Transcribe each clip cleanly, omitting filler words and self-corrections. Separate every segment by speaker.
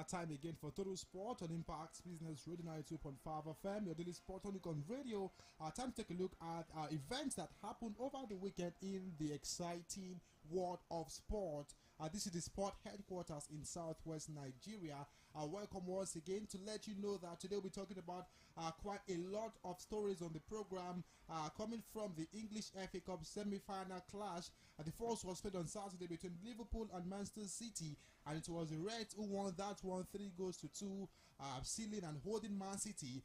Speaker 1: that time again for Total Sport on Impact Business Radio 92.5 FM, your daily sport on radio. Time to take a look at events that happened over the weekend in the exciting world of sport. This is the sport headquarters in southwest Nigeria. Welcome once again to let you know that today we're talking about quite a lot of stories on the program coming from the English FA Cup semi-final clash. The first was played on Saturday between Liverpool and Manchester City, and it was the Reds who won that one 3-2, sealing and holding Man City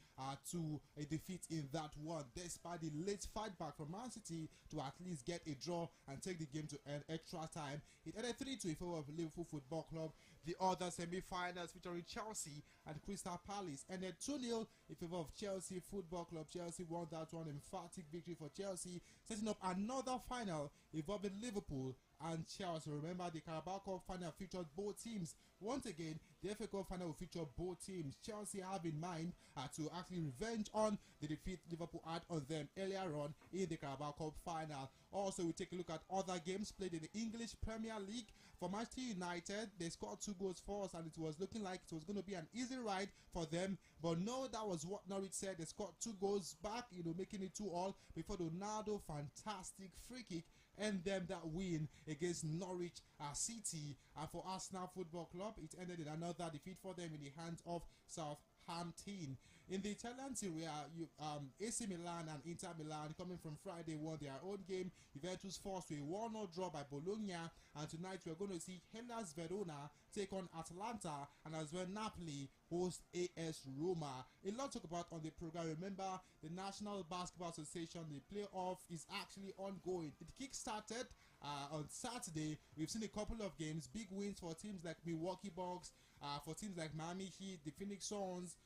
Speaker 1: to a defeat in that one, despite the late fight back from Man City to at least get a draw and take the game to an extra time. It ended 3-2 in favor of Liverpool Football Club. The other semi-finals featuring Chelsea and Crystal Palace ended 2-0 in favor of Chelsea Football Club. Chelsea won that one, emphatic victory for Chelsea, setting up another final involving Liverpool and Chelsea. Remember, the Carabao Cup final featured both teams. Once again, the FA Cup final will feature both teams. Chelsea have in mind to actually revenge on the defeat Liverpool had on them earlier on in the Carabao Cup final. Also, we take a look at other games played in the English Premier League. For Manchester United, they scored 2 goals for us, and it was looking like it was going to be an easy ride for them. But no, that was what Norwich said. They scored 2 goals back, making it 2-2 before the Ronaldo fantastic free kick and them that win against Norwich City. And for Arsenal Football Club, it ended in another defeat for them in the hands of Southampton. In the Italian Serie A, AC Milan and Inter Milan, coming from Friday, won their own game. Juventus forced to a 1-0 draw by Bologna, and tonight we're going to see Hellas Verona take on Atalanta, and as well Napoli host AS Roma. A lot to talk about on the program. Remember, the National Basketball Association, the playoff is actually ongoing. It kick-started on Saturday. We've seen a couple of games, big wins for teams like Milwaukee Bucks, for teams like Miami Heat, the Phoenix Suns,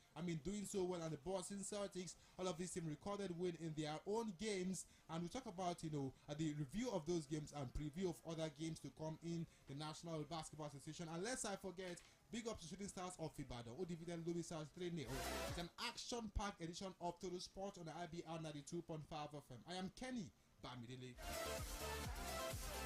Speaker 1: doing so well, and the Boston Celtics. All of these teams recorded win in their own games, and we talk about the review of those games and preview of other games to come in the National Basketball Association. And lest I forget, big up to Shooting Stars of Ibadan, who defeated Lobby Stars 3-0. It's an action-packed edition of Total Sport on the Ibr92.5 FM. I am Kenny Bamidele.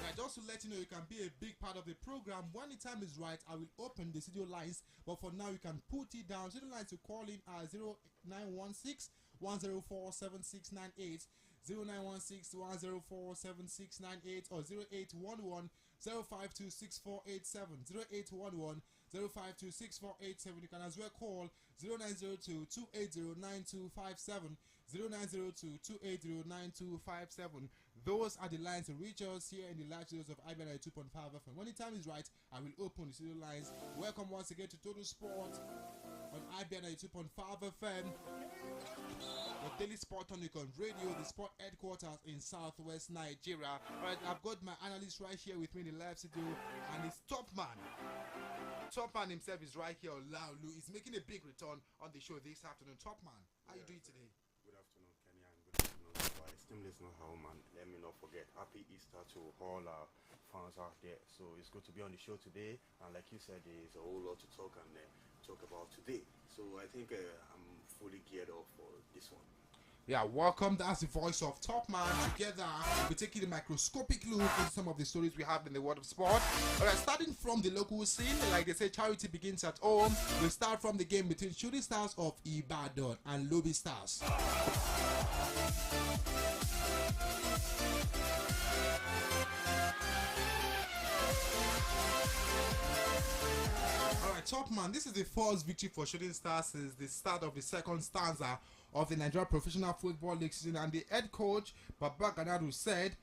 Speaker 1: Right, just to let you know, you can be a big part of the program. When the time is right, I will open the studio lines, but for now you can put it down. Studio lines to call in are 0916 104 7698, 0916 104 7698, or 0811 052 6487, 0811 052 6487. You can as well call 0902 280 9257, 0902 280 9257. Those are the lines to reach us here in the live studios of Ibr92.5 FM. When the time is right, I will open the studio lines. Welcome once again to Total Sport on Ibr92.5 FM, your daily sport on radio, the sport headquarters in southwest Nigeria. Alright, I've got my analyst right here with me in the live studio, and it's Top Man. Top Man himself is right here. Laulu is making a big return on the show this afternoon. Top Man, how you doing today?
Speaker 2: Good afternoon, Kenny, and good afternoon to our esteemed listener, man. Let me not forget, happy Easter to all our fans out there. So it's good to be on the show today, and like you said, there's a whole lot to talk about today. So I think I'm fully geared up for this one.
Speaker 1: Yeah, welcome. That's the voice of Top Man. Together, we're taking a microscopic look into some of the stories we have in the world of sport. Alright, starting from the local scene, like they say, charity begins at home. We'll start from the game between Shooting Stars of Ibadan and Lobby Stars. Top Man, this is the first victory for Shooting Stars since the start of the second stanza of the Nigeria Professional Football League season, and the head coach Baba Ganaru said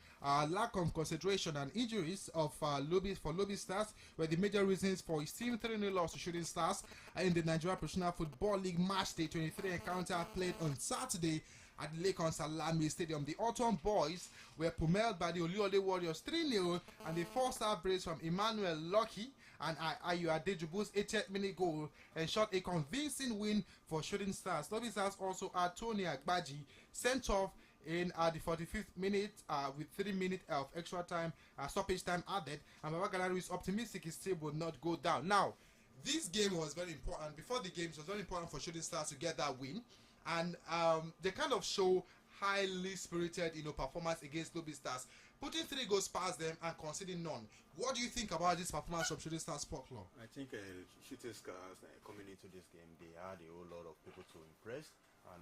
Speaker 1: lack of concentration and injuries of Lobby Stars were the major reasons for his team 3-0 loss to Shooting Stars in the Nigeria Professional Football League Match Day 23 encounter played on Saturday at the Lake on Salami Stadium. The Autumn Boys were pummeled by the Oliole Warriors 3-0, and the first-half brace from Emmanuel Lucky and Ayu Adejubu's 80th minute goal ensured a convincing win for Shooting Stars. Lobby Stars also had Tony Agbaji sent off in the 45th minute with 3 minutes of extra time, stoppage time added, and Baba Ganaru is optimistic his team will not go down. Now, this game was very important. Before the game, it was very important for Shooting Stars to get that win, and they kind of show highly spirited performance against Lobby Stars. putting 3 goals past them and conceding none. What do you think about this performance from Shooting Stars Sport Club?
Speaker 2: I think Shooting Stars coming into this game, they had a whole lot of people to impress, and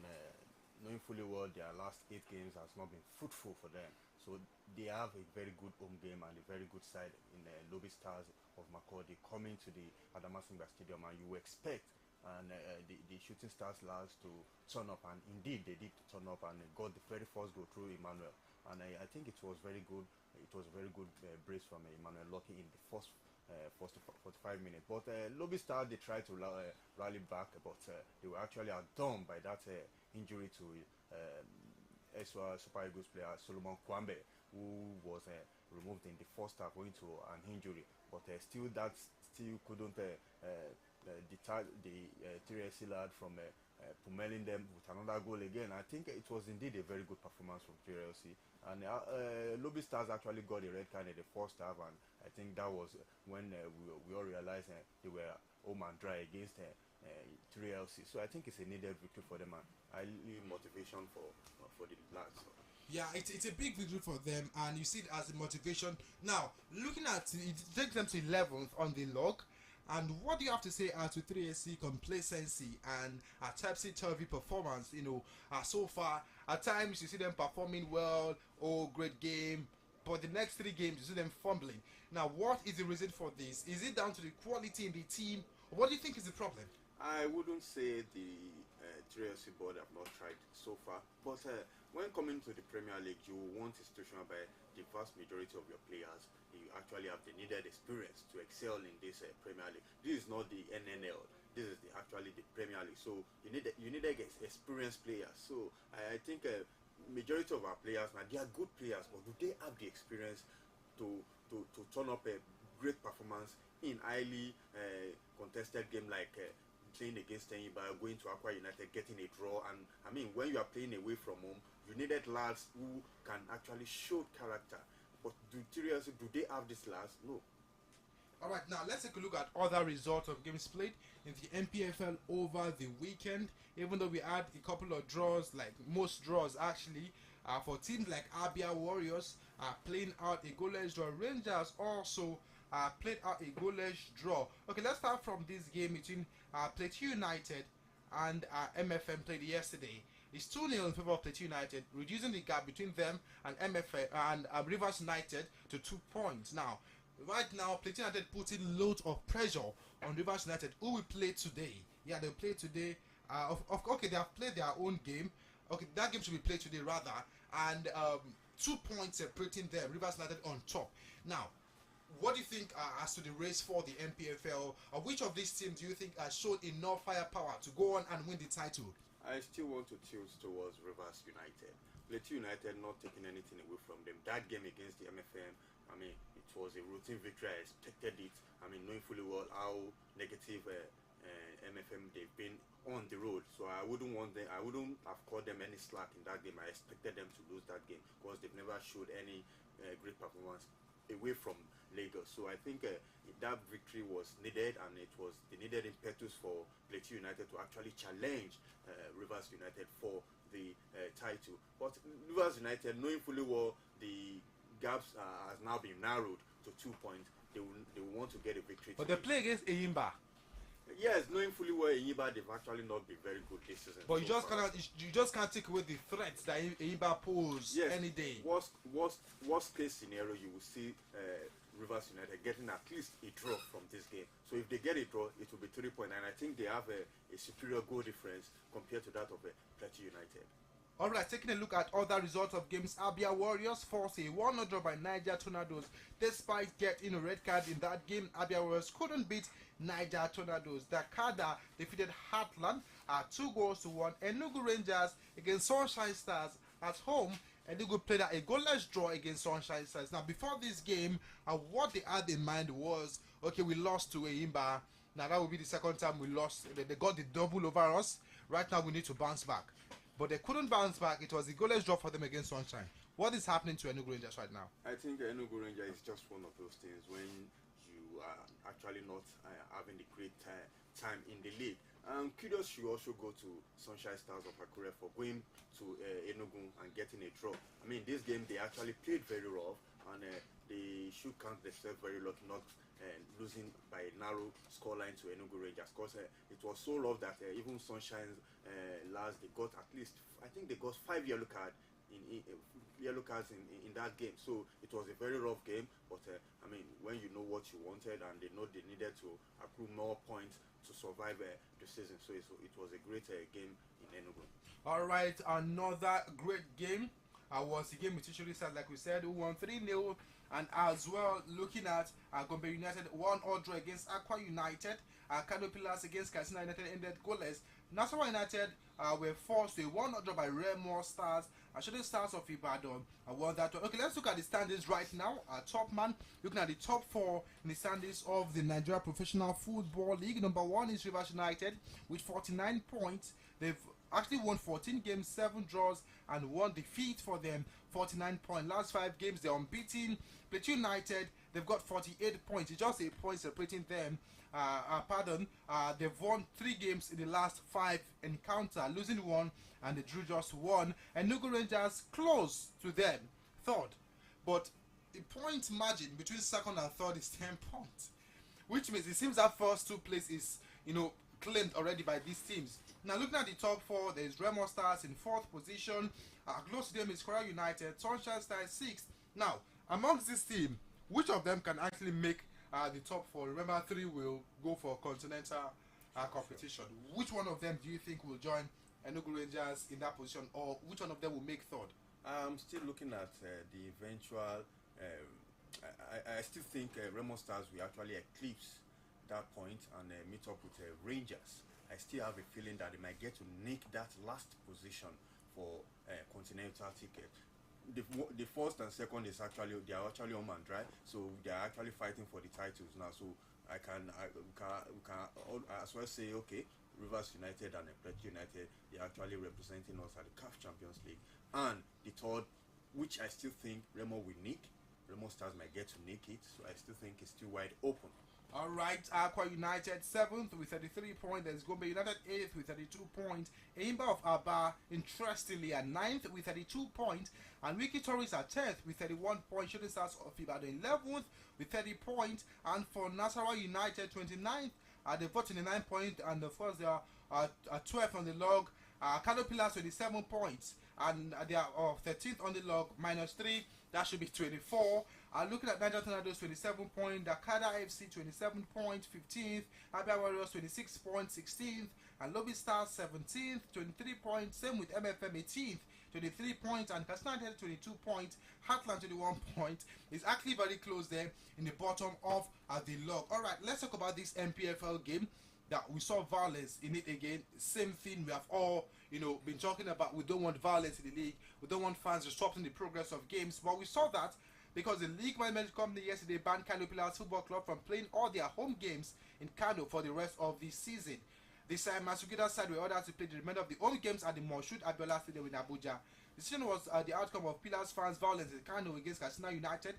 Speaker 2: knowing fully well their last 8 games has not been fruitful for them. So they have a very good home game and a very good side in Lobby Stars of Makurdi coming to the Adamasingba Stadium, and you expect and the Shooting Stars lads to turn up, and indeed they did turn up and got the very first goal through Emmanuel, and I think it was very good. It was a very good brace from Emmanuel Lucky in the first 45 minutes. But Lobby Stars, they tried to rally back, but they were actually outdone by that injury to Super Eagles player Solomon Kwambe, who was removed in the first half owing to an injury. But still couldn't deter the 3SC lad from pummeling them with another goal again. I think it was indeed a very good performance from 3LC, and Lobby Stars actually got a red card in the first half, and I think that was when we all realized they were home and dry against 3LC. So I think it's a needed victory for them, and highly motivation for the lads.
Speaker 1: Yeah, it's a big victory for them, and you see it as a motivation. Now, looking at it, takes them to 11th on the log. And what do you have to say as to 3SC complacency and a topsy-turvy performance? So far, at times you see them performing well, great game, but the next 3 games you see them fumbling. Now, what is the reason for this? Is it down to the quality in the team? What do you think is the problem?
Speaker 2: I wouldn't say the 3SC board have not tried so far, but when coming to the Premier League, you want a situation whereby the vast majority of your players, you actually have the needed experience to excel in this Premier League. This is not the NNL. This is actually the Premier League. So you need experienced players. So I think majority of our players now, they are good players, but do they have the experience to turn up a great performance in highly contested game like playing against Tenyiba, going to Aqua United, getting a draw? And I mean, when you are playing away from home, you needed lads who can actually show character. But do they have this lads? No.
Speaker 1: All right, now let's take a look at other results of games played in the MPFL over the weekend. Even though we had a couple of draws, like most draws actually, for teams like Abia Warriors playing out a goalless draw. Rangers also played out a goalless draw. Okay, let's start from this game between Plateau United and MFM played yesterday. It's 2-0 in favor of Plateau United, reducing the gap between them and MFM and Rivers United to 2 points. Now, right now, Plateau United putting loads of pressure on Rivers United, who will play today. Yeah, they'll play today. Okay, they have played their own game. Okay, that game should be played today rather, and 2 points separating them. Rivers United on top. Now, what do you think as to the race for the MPFL? Which of these teams do you think showed enough firepower to go on and win the title?
Speaker 2: I still want to tilt towards Rivers United. Plateau United not taking anything away from them. That game against the MFM, I mean, it was a routine victory. I expected it. I mean, knowing fully well how negative MFM they've been on the road. So I wouldn't have called them any slack in that game. I expected them to lose that game because they've never showed any great performance away from Lagos. So I think that victory was needed, and it was the needed impetus for Plateau United to actually challenge Rivers United for the title. But Rivers United, knowing fully well the gaps has now been narrowed to 2 points, they will want to get a victory.
Speaker 1: But they play against Eyimba.
Speaker 2: Yes, knowing fully well Eyimba, they've actually not been very good this season.
Speaker 1: But you just can't take away the threats that Eyimba pose any day.
Speaker 2: Worst case scenario, you will see Rivers United getting at least a draw from this game. So if they get a draw, it will be 3 points, and I think they have a superior goal difference compared to that of Plateau United.
Speaker 1: Alright, taking a look at other results of games, Abia Warriors forced a 1-0 draw by Niger Tornadoes. Despite getting a red card in that game, Abia Warriors couldn't beat Niger Tornadoes. Dakada defeated Heartland 2-1. Enugu Rangers against Sunshine Stars at home. Enugu played a goalless draw against Sunshine Stars. Now, before this game, what they had in mind was, okay, we lost to Eyimba. Now, that will be the second time we lost. They got the double over us. Right now, we need to bounce back. But they couldn't bounce back. It was a goalless draw for them against Sunshine. What is happening to Enugu Rangers right now?
Speaker 2: I think Enugu Rangers is just one of those things when you are actually not having the great time in the league. Kudos should also go to Sunshine Stars of Akure for going to Enugu and getting a draw. I mean, this game they actually played very rough, and they should count themselves very lucky not losing by a narrow scoreline to Enugu Rangers, because it was so rough that even Sunshine last, they got at least, I think they got 5 yellow cards in that game. So it was a very rough game, but I mean, when you know what you wanted and they know they needed to accrue more points to survive the season, so it was a great game in Enugu.
Speaker 1: All right, another great game was the game with Chichiri Stars, like we said, who won 3-0. And as well, looking at Gombe United 1-0 draw against Aqua United, Kano Pillars against Katsina United ended goalless. Nasarawa United were forced to a 1-0 draw by Remo Stars. Shooting Stars of Ibadan won that one. Okay, let's look at the standings right now. Top man, looking at the top 4 in the standings of the Nigeria Professional Football League. Number 1 is Rivers United with 49 points. They've actually won 14 games, 7 draws, and 1 defeat for them. 49 points. Last 5 games, they're unbeaten. Plateau United, they've got 48 points. It's just a point separating them. They've won 3 games in the last 5 encounter, losing 1, and they drew just 1. And Enugu Rangers close to them, 3rd. But the point margin between 2nd and 3rd is 10 points, which means it seems that first 2 places is, claimed already by these teams. Now looking at the top 4, there is Remo Stars in 4th position. Close to them is Korea United, Sunshine Stars 6th. Now, amongst this team, which of them can actually make the top 4? Remember, 3 will go for continental competition. Which one of them do you think will join Enugu Rangers in that position, or which one of them will make 3rd?
Speaker 2: I'm still looking at the eventual. I still think Remo Stars will actually eclipse that point and meet up with Rangers. I still have a feeling that they might get to nick that last position for continental ticket. The first and second is they are actually on and dry, so they are actually fighting for the titles now. So we can as well say, okay, Rivers United and Plateau United, they are actually representing us at the CAF Champions League. And the 3rd, which I still think Remo will nick, Remo Stars might get to nick it, so I still think it's still wide open.
Speaker 1: All right, Aqua United 7th with 33 points. There's Gombe United 8th with 32 points. Eimba of Aba, interestingly, at 9th with 32 points. And Wiki Tories are 10th with 31 points. Shooting Stars of Ibadan 11th with 30 points. And for Nasarawa United 29th, they've got 29 points. And of course, they are 12th on the log. Kano Pillars 27 points. And they are 13th on the log, -3. That should be 24. Looking at Niger Tornadoes 27 points, Dakada FC 27 points, 15th, Abia Warriors 26 points, 16th, and Lobby Stars 17th, 23 points, same with MFM 18th, 23 points, and Katsina 22 points, Heartland 21 points. It's actually very close there in the bottom of the log. Alright, let's talk about this MPFL game that we saw violence in it again. Same thing we have all been talking about. We don't want violence in the league. We don't want fans disrupting the progress of games. But we saw that because the league management company yesterday banned Kano Pillars Football Club from playing all their home games in Kano for the rest of the season. This time, Masugida side were ordered to play the remainder of the home games at the Moshood Abiola Stadium in Abuja. The decision was the outcome of Pillars fans' violence in Kano against Katsina United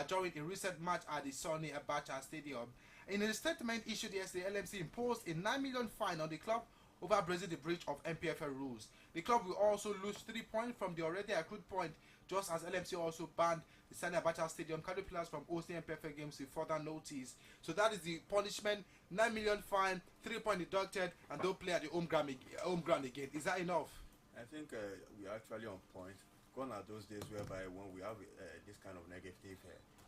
Speaker 1: during a recent match at the Sonny Abacha Stadium. In a statement issued yesterday, LMC imposed a 9 million fine on the club over breaching the breach of MPFL rules. The club will also lose 3 points from the already accrued point, just as LMC also banned the Sani Abacha Stadium Kano Pillars from hosting MPFL games with further notice. So that is the punishment: 9 million fine, 3 points deducted, and don't play at the home ground again. Is that enough?
Speaker 2: I think we're actually on point. Gone are those days whereby when we have this kind of negative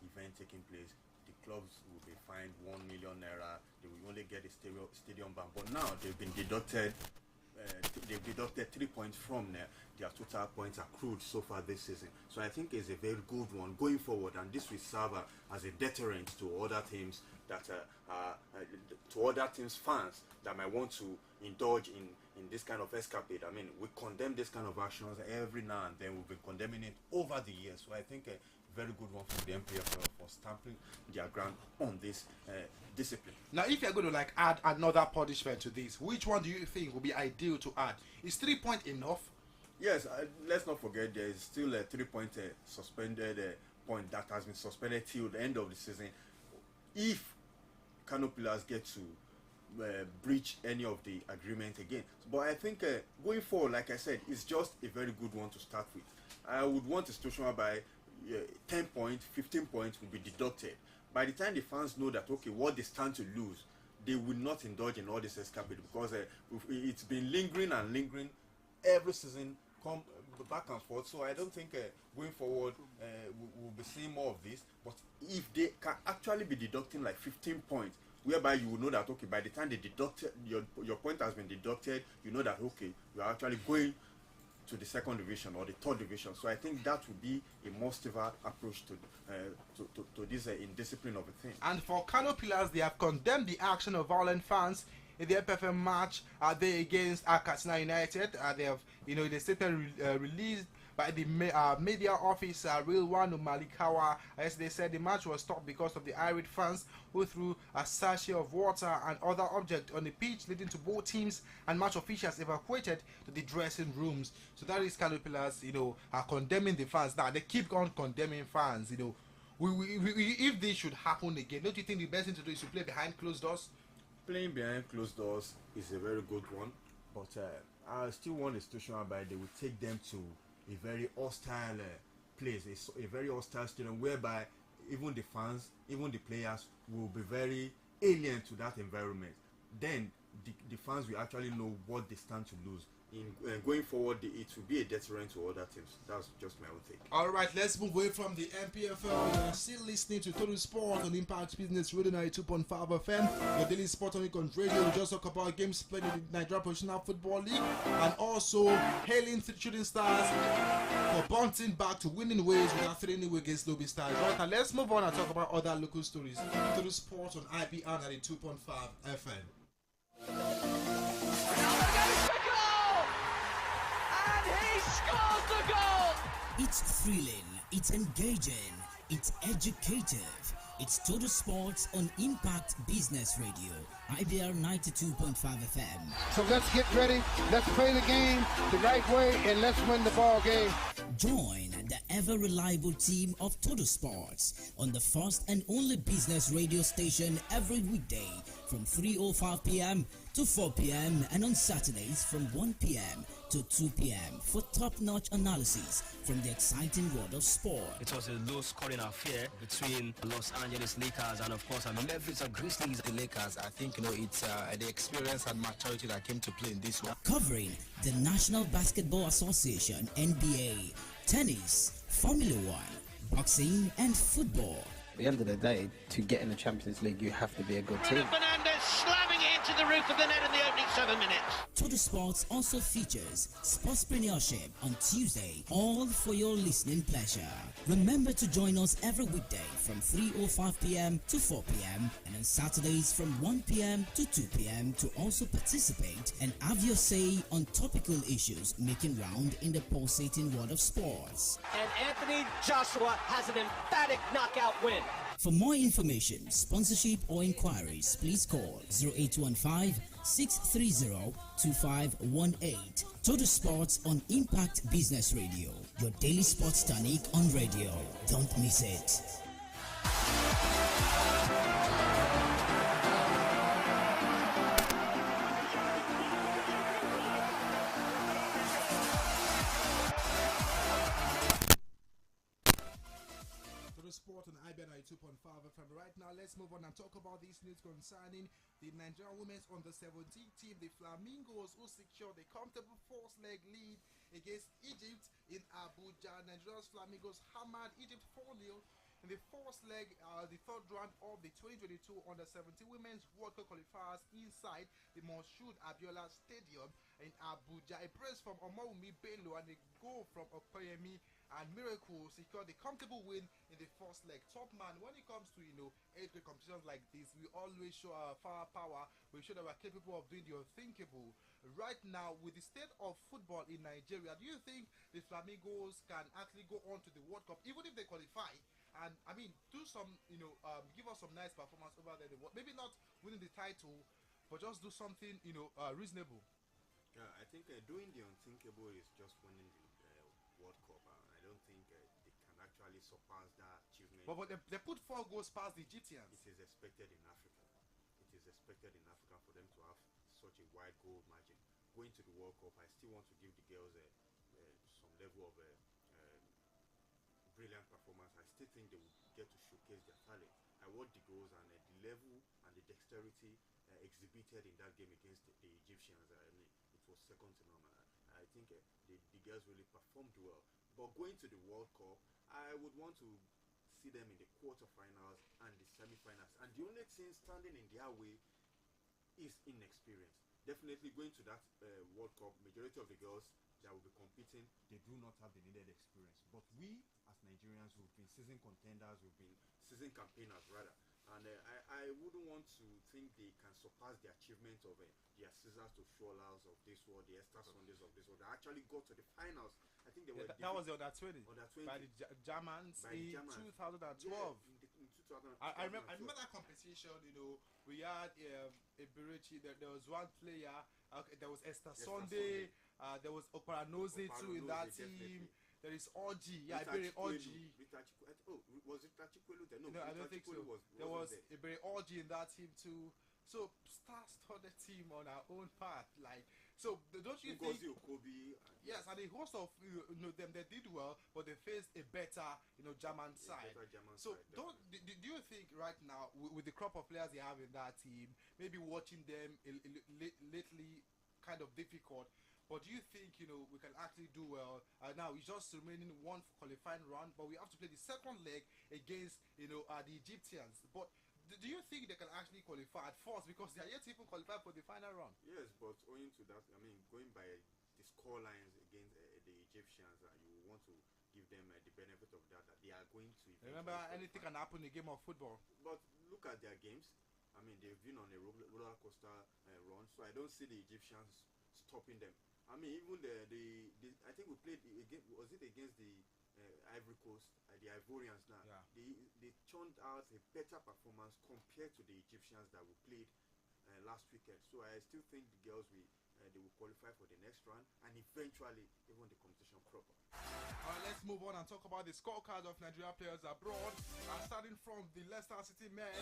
Speaker 2: event taking place, the clubs will be fined 1 million naira. They will only get a stadium ban. But now they've been deducted. They've deducted 3 points from their total points accrued so far this season. So I think it's a very good one going forward, and this will serve as a deterrent to other teams fans that might want to indulge in this kind of escapade. I mean, we condemn this kind of actions every now and then. We've been condemning it over the years. So I think a very good one from the MPFL for stamping their ground on this discipline.
Speaker 1: Now, if you're going to add another punishment to this, which one do you think will be ideal to add? Is 3 points enough?
Speaker 2: Yes, let's not forget there is still a 3 point suspended point that has been suspended till the end of the season. If Kano Pillars get to breach any of the agreement again. But I think going forward, like I said, it's just a very good one to start with. I would want a situation whereby 10 points, 15 points will be deducted. By the time the fans know that, okay, what they stand to lose, they will not indulge in all this escapade, because it's been lingering and lingering every season, come back and forth. So I don't think going forward we'll be seeing more of this. But if they can actually be deducting like 15 points, whereby you will know that, okay, by the time they deducted your point has been deducted, you know that, okay, you are actually going to the second division or the third division. So I think that would be a more severe approach to this indiscipline of a thing.
Speaker 1: And for Kano Pillars, they have condemned the action of violent fans in the FFM match they against Katsina United. They have, the statement released by the media office, Rilwanu Malikawa. As they said, the match was stopped because of the irate fans who threw a sachet of water and other objects on the pitch, leading to both teams and match officials evacuated to the dressing rooms. So that is Kano Pillars, are condemning the fans. Now they keep on condemning fans. If this should happen again, don't you think the best thing to do is to play behind closed doors?
Speaker 2: Playing behind closed doors is a very good one, but I still want a situation whereby they will take them to a very hostile place, a very hostile stadium, whereby even the fans, even the players will be very alien to that environment. Then the fans will actually know what they stand to lose. In going forward, it will be a deterrent to other teams. That's just my own take.
Speaker 1: All right, let's move away from the MPFL. You're still listening to Total Sport on Impact Business Radio 92.5 FM. Your daily sport on radio. We just talk about games played in the Nigeria Professional Football League, and also hailing shooting stars for bouncing back to winning ways without fading away against Lobby Stars. Right now, let's move on and talk about other local stories. Total Sport on IBR 92.5 FM.
Speaker 3: Scores the goal! It's thrilling, it's engaging, it's educative. It's Total Sports on Impact Business Radio, IBR 92.5 FM.
Speaker 4: So let's get ready, let's play the game the right way, and let's win the ball game.
Speaker 3: Join the ever-reliable team of Total Sports on the first and only business radio station every weekday from 3:05 p.m. to 4 p.m. and on Saturdays from 1 p.m. to 2 p.m. for top-notch analysis from the exciting world of sport.
Speaker 5: It was a low-scoring affair between Los Angeles Lakers and, of course, Memphis Grizzlies.
Speaker 6: The Lakers, I think, it's the experience and maturity that came to play in this one.
Speaker 3: Covering the National Basketball Association, NBA, tennis, Formula One, boxing, and football.
Speaker 7: At the end of the day, to get in the Champions League, you have to be a good team.
Speaker 8: Fernandez slamming it into the roof of the net in the opening 7 minutes.
Speaker 3: Total Sports also features Sportspreneurship on Tuesday, all for your listening pleasure. Remember to join us every weekday from 3:05 p.m. to 4 p.m. and on Saturdays from 1 p.m. to 2 p.m. to also participate and have your say on topical issues making round in the pulsating world of sports.
Speaker 8: And Anthony Joshua has an emphatic knockout win.
Speaker 3: For more information, sponsorship or inquiries, please call 0815-630-2518. Total Sports on Impact Business Radio, your daily sports tonic on radio. Don't miss it.
Speaker 1: Sport on IBR 92.5 FM. Right now, let's move on and talk about these news concerning the Nigerian women's under-17 team, the Flamingos, who secured a comfortable fourth-leg lead against Egypt in Abuja. Nigeria's Flamingos hammered Egypt 4-0 in the fourth leg, the third round of the 2022 under-17 women's World Cup qualifiers inside the Moshood Abiola Stadium in Abuja. A brace from Omawumi Bello and a goal from Okoyemi and Miracle secured a comfortable win in the first leg. Top man, when it comes to age-grade competitions like this, we always show our firepower. We show that we're capable of doing the unthinkable. Right now, with the state of football in Nigeria, do you think the Flamingos can actually go on to the World Cup, even if they qualify? And do some, give us some nice performance over there. Maybe not winning the title, but just do something, reasonable.
Speaker 2: Yeah, I think doing the unthinkable is just winning the World Cup. I don't think they can actually surpass that achievement.
Speaker 1: But they put 4 goals past the Egyptians.
Speaker 2: It is expected in Africa. It is expected in Africa for them to have such a wide goal margin. Going to the World Cup, I still want to give the girls some level of brilliant performance. I still think they will get to showcase their talent. I watched the goals and the level and the dexterity exhibited in that game against the Egyptians. I mean, it was second to none. I think the girls really performed well. But going to the World Cup, I would want to see them in the quarterfinals and the semi-finals. And the only thing standing in their way is inexperience. Definitely going to that World Cup, majority of the girls that will be competing, they do not have the needed experience. But we, as Nigerians, who've been season contenders, who've been season campaigners rather, and I wouldn't want to think they can surpass the achievement of the Scissors to Shawlers of this world, the Esther Sundays of this world. They actually got to the finals. I think they were.
Speaker 1: That was the under 20.
Speaker 2: Under 20
Speaker 1: by the Germans in 2012.
Speaker 2: Yeah, in 2012.
Speaker 1: I remember that competition. You know, we had Ibr92. There was one player. There was Esther Sunday. There was Oparanoze too in that team.
Speaker 2: Definitely.
Speaker 1: There is Orji. Yeah, Ibr92.
Speaker 2: Oh, was it Tachikwelu there? No,
Speaker 1: I don't think so. There was Ibr92 in that team too. So star-studded team on our own path. Like, so don't you think? Yes, and the host of them, they did well, but they faced a better German side. So do you think right now with the crop of players they have in that team, maybe watching them lately kind of difficult? But do you think we can actually do well? Now it's just remaining one qualifying round, but we have to play the second leg against the Egyptians. But do you think they can actually qualify at first, because they are yet to even qualify for the final round?
Speaker 2: Yes, but owing to that, I mean, going by the score lines against the Egyptians, you want to give them the benefit of that they are going to.
Speaker 1: Remember, anything can happen in a game of football.
Speaker 2: But look at their games. I mean, they've been on a roller coaster run, so I don't see the Egyptians stopping them. I mean, even I think we played again. Was it against the Ivory Coast, the Ivorians now?
Speaker 1: Yeah.
Speaker 2: They churned out a better performance compared to the Egyptians that we played last weekend. So I still think the girls they will qualify for the next round and eventually even the competition proper.
Speaker 1: Alright, let's move on and talk about the scorecards of Nigeria players abroad. Starting from the Leicester City men,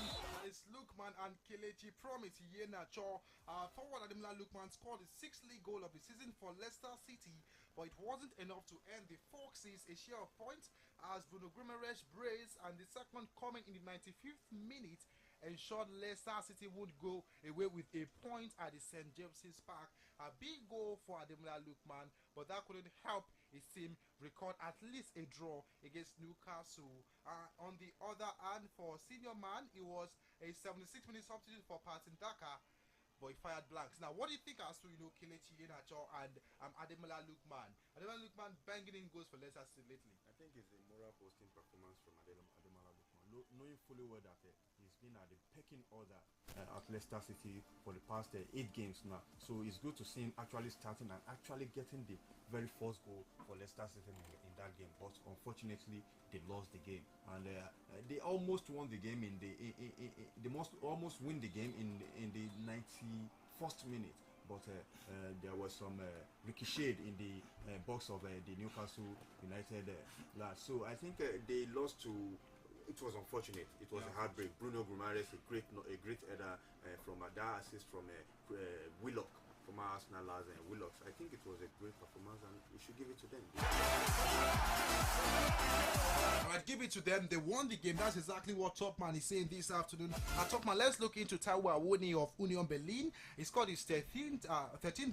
Speaker 1: it's Lukman and Kelechi Promise Iheanacho. Forward Ademola Lukman scored the 6th league goal of the season for Leicester City, but it wasn't enough to earn the Foxes a share of points, as Bruno Guimaraes brace and the second coming in the 95th minute ensured Leicester City would go away with a point at the St. James's Park. A big goal for Ademola Lukman, but that couldn't help his team record at least a draw against Newcastle. On the other hand, for senior man, it was a 76-minute substitute for Patton Daka, but he fired blanks. Now, what do you think as to Kelechi Iheanacho and Ademola Lukman? Ademola Lukman banging in goals for Leicester City lately.
Speaker 2: I think it's a moral boasting performance from Ademola Lukman, knowing fully well that he's been at the pecking order at Leicester City for the past 8 games now. So it's good to see him actually starting and actually getting the very first goal for Leicester City in that game. But unfortunately, they lost the game, and they almost won the game they almost win the game in the 91st minute. But there was some ricochet in the box of the Newcastle United lads. So I think they lost to. It was unfortunate. It was a heartbreak. Bruno Guimaraes, a great header from that assist from Willock, from our Arsenal lads and Willock. I think it was a great performance, and we should give it to them.
Speaker 1: Alright, give it to them. They won the game. That's exactly what Topman is saying this afternoon. Topman, let's look into Taiwo Awoni of Union Berlin. He scored his 13th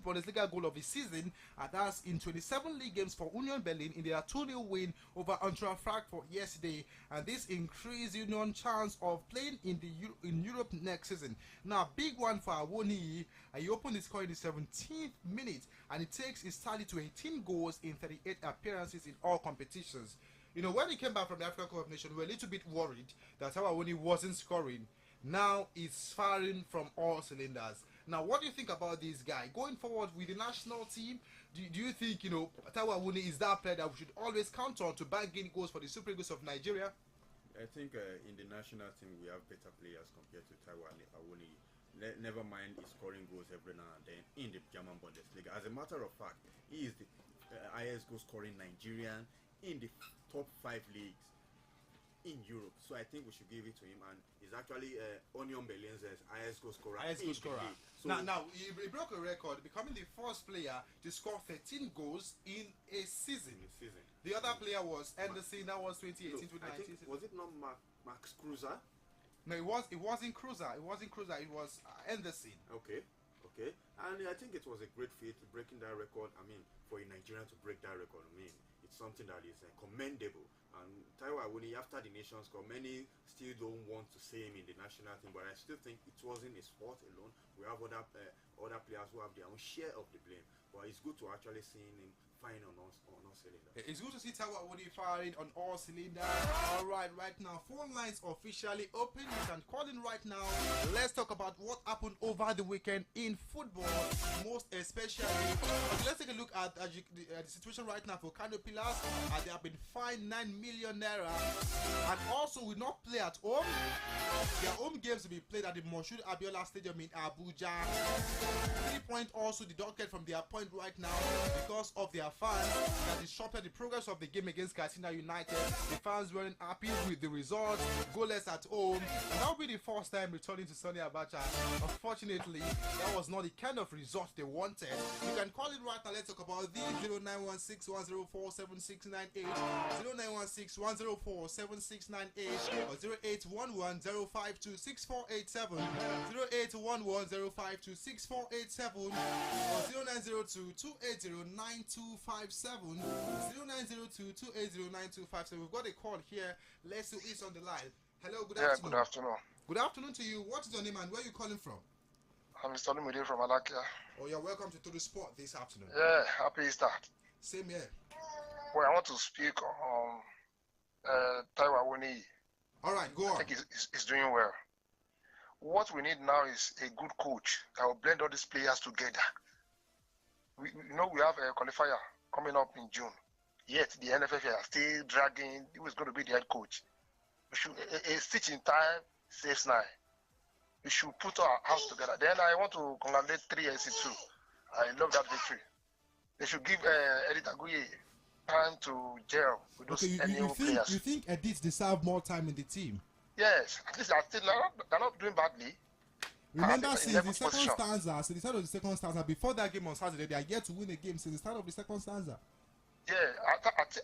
Speaker 1: Bundesliga goal of the season. That's in 27 league games for Union Berlin in their 2-0 win over Eintracht Frankfurt yesterday. And this increased Union chance of playing in Europe next season. Now, big one for Awoni. He opened his score in the 17th minute, and it takes his tally to 18 goals in 38 appearances in all competitions. When he came back from the African Cup of Nations, we were a little bit worried that Awoni wasn't scoring. Now he's firing from all cylinders. Now, what do you think about this guy going forward with the national team? Do you think Taiwo Awoni is that player that we should always count on to bang in goals for the Super Eagles of Nigeria?
Speaker 2: I think in the national team we have better players compared to Taiwo Awoni. Never mind he's scoring goals every now and then in the German Bundesliga. As a matter of fact, he is the highest goal scoring Nigerian in the top 5 leagues in Europe. So I think we should give it to him, and he's actually Onion Berlin's highest goal scorer.
Speaker 1: Highest goal scorer.
Speaker 2: So
Speaker 1: Now he broke a record, becoming the first player to score 13 goals in a season. The other player was Anderson. That was 2018, 2019.
Speaker 2: Was it not Max Kruse?
Speaker 1: No, it wasn't Kruse. It wasn't Kruse. It was Anderson.
Speaker 2: Okay. And I think it was a great feat breaking that record. I mean, for a Nigerian to break that record, I mean, it's something that is commendable. And Taiwo Awoniyi, after the Nations Cup, many still don't want to say him in the national team, but I still think it wasn't his fault alone. We have other players who have their own share of the blame, but it's good to actually see him firing on all cylinders.
Speaker 1: It's good to see Taiwo Awoniyi firing on all cylinders. All right now, phone lines officially open. You can call in right now. Let's talk about what happened over the weekend in football, most especially. Let's take a look at the situation right now for Kano Pillars. They have been fined 9 million naira, and also will not play at home. Their home games will be played at the Moshood Abiola Stadium in Abuja. 3 points also deducted from their point right now because of their fans that disrupted the progress of the game against Katsina United. The fans weren't happy with the result, goalless at home, and that will be the first time returning to Sunny Abacha. Unfortunately, that was not the kind of result they wanted. You can call it right now. Let's talk about the 0916-104-7698, 0916-104-7698, or 0811-052-6487, 0811-052-6487, or 0902-280-9257, 0902-280-9257. We've got a call here. Let's see who is on the line. Hello, good afternoon.
Speaker 9: Good afternoon.
Speaker 1: Good afternoon to you. What is your name and where are you calling from?
Speaker 9: I'm Mr. Olumide from Alakia.
Speaker 1: Oh, you're welcome to the Sport this afternoon.
Speaker 9: Yeah, happy Easter.
Speaker 1: Same here.
Speaker 9: Well, I want to speak on Taiwo Awoniyi.
Speaker 1: All right, go on.
Speaker 9: I think he's doing well. What we need now is a good coach that will blend all these players together. We have a qualifier coming up in June. Yet the NFF are still dragging who is going to be the head coach. We should a stitch in time saves 9. We should put our house together. Then I want to congratulate 3SC too. I love that victory. They should give Edith Aguye time to gel with those players.
Speaker 1: You think Edith deserve more time in the team?
Speaker 9: Yes, at least they're not doing badly.
Speaker 1: Remember, since the second stanza, since the start of the second stanza, before that game on Saturday, they are yet to win a game since the start of the second stanza.
Speaker 9: Yeah,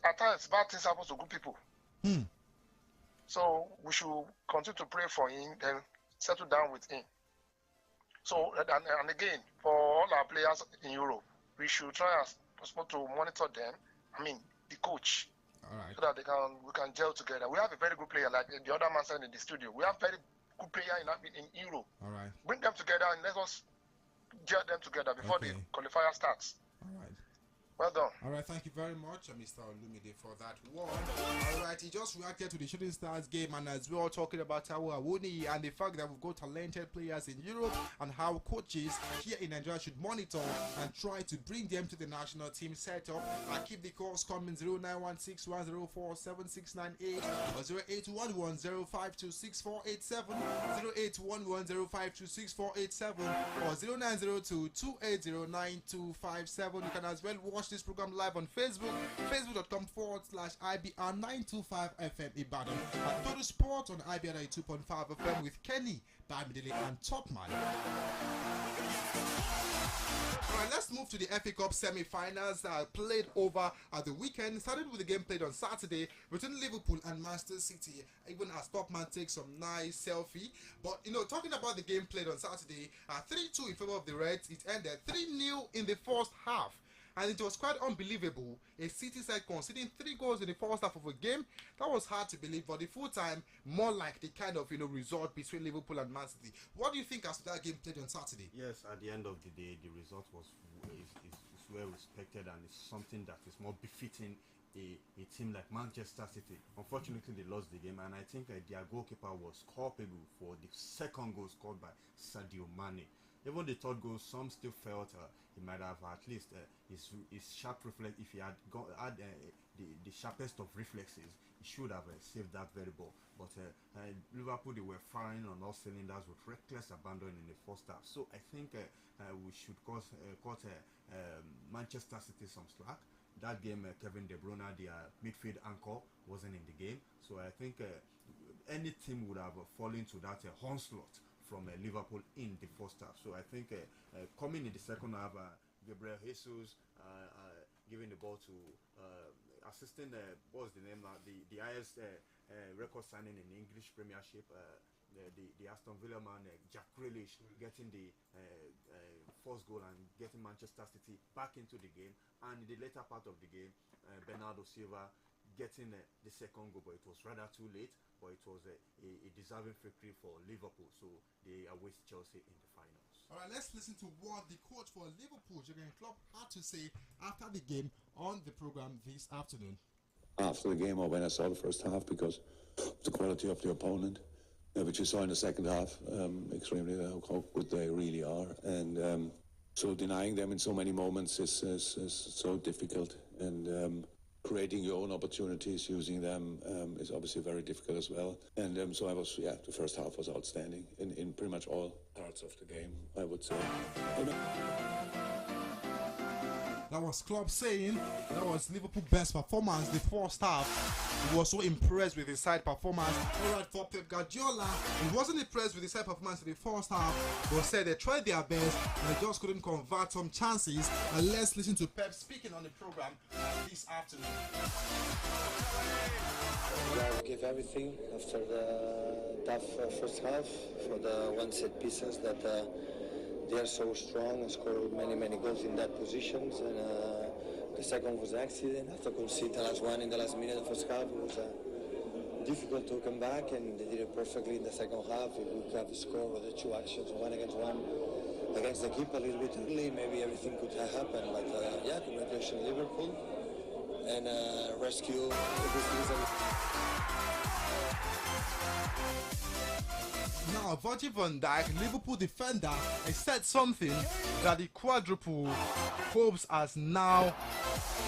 Speaker 9: at times bad things happen to good people. So we should continue to pray for him, then settle down with him. So, and again, for all our players in Europe, we should try as possible to monitor them. I mean, the coach.
Speaker 1: All right.
Speaker 9: So that we can gel together. We have a very good player, like the other man said in the studio. We have very good player in Europe.
Speaker 1: All right.
Speaker 9: Bring them together and let us gel them together before the qualifier starts.
Speaker 1: All right.
Speaker 9: Well done.
Speaker 1: All right, thank you very much, Mr. Olumide, for that one. All right, he just reacted to the Shooting Stars game, and as well talking about Taiwo Awoniyi and the fact that we've got talented players in Europe and how coaches here in Nigeria should monitor and try to bring them to the national team setup. I keep the calls coming 0916-104-7698 or 0811-052-6487, 0811-052-6487 or 0902-280-9257. You can as well watch this program live on Facebook, facebook.com/IBR925FM Ibadan, and Total Sport on IBR92.5FM with Kenny, Bamidele, and Topman. Alright, let's move to the FA Cup semi-finals that played over at the weekend. Started with the game played on Saturday between Liverpool and Manchester City, even as Topman takes some nice selfie. But, talking about the game played on Saturday, 3-2 in favor of the Reds, it ended 3-0 in the first half. And it was quite unbelievable. A City side conceding 3 goals in the first half of a game. That was hard to believe, but the full time, more like the kind of result between Liverpool and Man City. What do you think as that game played on Saturday?
Speaker 2: Yes, at the end of the day, the result is well respected, and it's something that is more befitting a team like Manchester City. Unfortunately, they lost the game, and I think their goalkeeper was culpable for the second goal scored by Sadio Mane. Even the third goal, some still felt he might have at least his sharp reflex. If he had the sharpest of reflexes, he should have saved that very ball. But Liverpool, they were firing on all cylinders with reckless abandon in the first half. So I think we should cut Manchester City some slack. that game, Kevin De Bruyne, their midfield anchor, wasn't in the game. So I think any team would have fallen to that onslaught from Liverpool in the first half. So I think coming in the second half, Gabriel Jesus giving the ball to assisting what's the name now, the highest record signing in the English Premiership, the Aston Villa man, Jack Grealish, getting the first goal and getting Manchester City back into the game, and in the later part of the game, Bernardo Silva getting the second goal, but it was rather too late, but it was a deserving victory for Liverpool, so they await Chelsea in the finals.
Speaker 1: Alright, let's listen to what the coach for Liverpool, Jurgen Klopp, had to say after the game on the program this afternoon.
Speaker 10: After the game, or when I saw the first half, because of the quality of the opponent, which you saw in the second half, extremely how good they really are, and so denying them in so many moments is so difficult, and creating your own opportunities using them is obviously very difficult as well. And so I was, the first half was outstanding in pretty much all parts of the game, I would say.
Speaker 1: That was Klopp saying that was Liverpool's best performance the first half. He was so impressed with his side performance. Alright, for Pep Guardiola, he wasn't impressed with his side performance in the first half, but said they tried their best and they just couldn't convert some chances. And let's listen to Pep speaking on the program this afternoon.
Speaker 11: We gave everything after the tough first half for the one set pieces that they are so strong and scored many goals in that positions, and the second was an accident. After conceding the last one in the last minute of the first half, it was difficult to come back, and they did it perfectly in the second half. If we could have scored with the two actions, one against the keeper a little bit early, maybe everything could have happened. But congratulations Liverpool, and rescue this season.
Speaker 1: Now, Virgil van Dijk, Liverpool defender, has said something that the quadruple hopes has now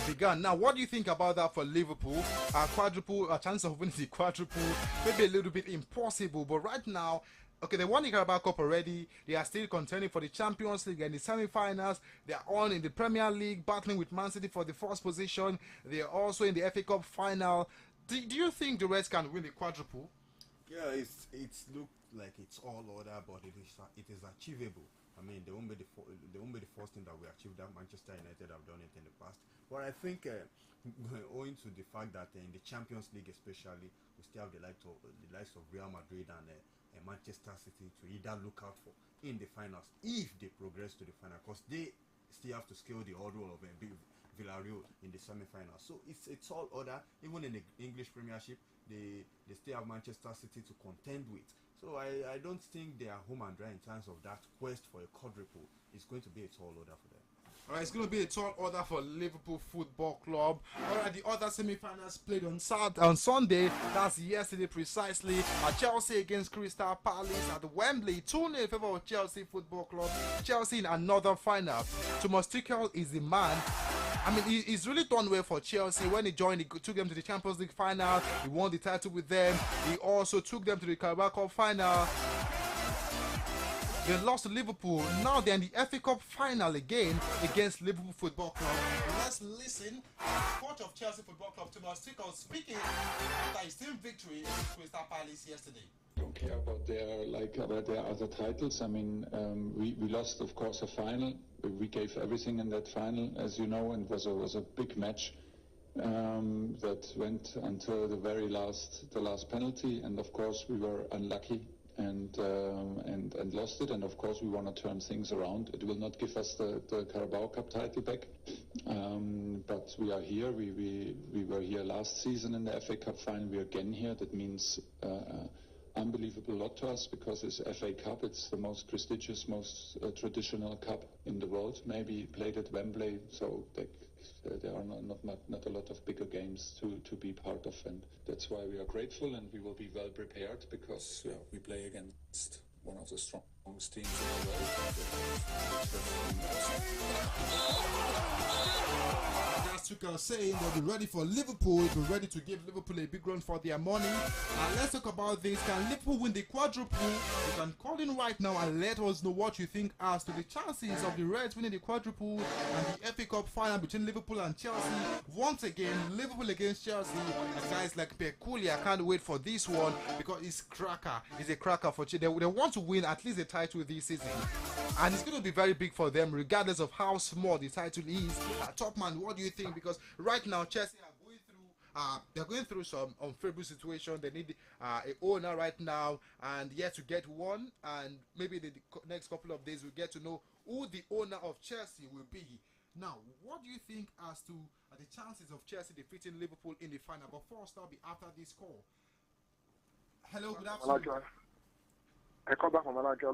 Speaker 1: begun. Now, what do you think about that for Liverpool? A chance of winning the quadruple, maybe a little bit impossible, but right now, okay, they won the Carabao Cup already. They are still contending for the Champions League and the semi-finals. They are on in the Premier League, battling with Man City for the first position. They are also in the FA Cup final. Do you think the Reds can win the quadruple?
Speaker 2: Yeah, it's looked like it's all order, but it is achievable. I mean, they won't be the first thing that we achieved that Manchester United have done it in the past. But I think owing to the fact that in the Champions League especially, we still have the likes of Real Madrid and Manchester City to either look out for in the finals if they progress to the final, because they still have to scale the hurdle of Villarreal in the semi-finals. So it's all order. Even in the English Premiership, they still have Manchester City to contend with. So I don't think they are home and dry in terms of that quest for a quadruple. It's going to be a tall order for them.
Speaker 1: Alright, it's going to be a tall order for Liverpool Football Club. Alright, the other semi-finals played on Sunday. That's yesterday precisely. Chelsea against Crystal Palace at Wembley. 2-0 in favor of Chelsea Football Club. Chelsea in another final. Thomas Tuchel is the man. I mean, he's really done well for Chelsea. When he joined, he took them to the Champions League final. He won the title with them. He also took them to the Carabao Cup final. They lost to Liverpool. Now they're in the FA Cup final again against Liverpool Football Club. Let's listen to the coach of Chelsea Football Club, Thomas Tuchel, speaking after his team victory against Crystal Palace yesterday.
Speaker 12: Don't care about their other titles. I mean, we lost, of course, a final. We gave everything in that final, as you know, and it was a big match that went until the last penalty. And of course, we were unlucky and lost it. And of course, we want to turn things around. It will not give us the Carabao Cup title back, but we are here. We were here last season in the FA Cup final. We are again here. That means unbelievable lot to us, because it's FA Cup. It's the most prestigious, most traditional cup in the world. Maybe played at Wembley, so there are not a lot of bigger games to be part of, and that's why we are grateful, and we will be well prepared, because we play against one of the strongest teams in the world.
Speaker 1: That's Tuchel saying they'll be ready for Liverpool, be ready to give Liverpool a big run for their money. Let's talk about this. Can Liverpool win the quadruple? You can call in right now and let us know what you think as to the chances of the Reds winning the quadruple and the FA Cup final between Liverpool and Chelsea. Once again, Liverpool against Chelsea. And guys like Pekuli, I can't wait for this one because it's cracker. It's a cracker for Chelsea. They want to win at least a title this season. And it's going to be very big for them regardless of how small the title is. Top man, what do you think? Because right now Chelsea are going through they're going through some unfavorable situation. They need a owner right now, and yet to get one, and maybe the next couple of days we'll get to know who the owner of Chelsea will be. Now, what do you think as to the chances of Chelsea defeating Liverpool in the final? But first, I'll be after this call. Hello, good afternoon.
Speaker 13: I come back from Malaga.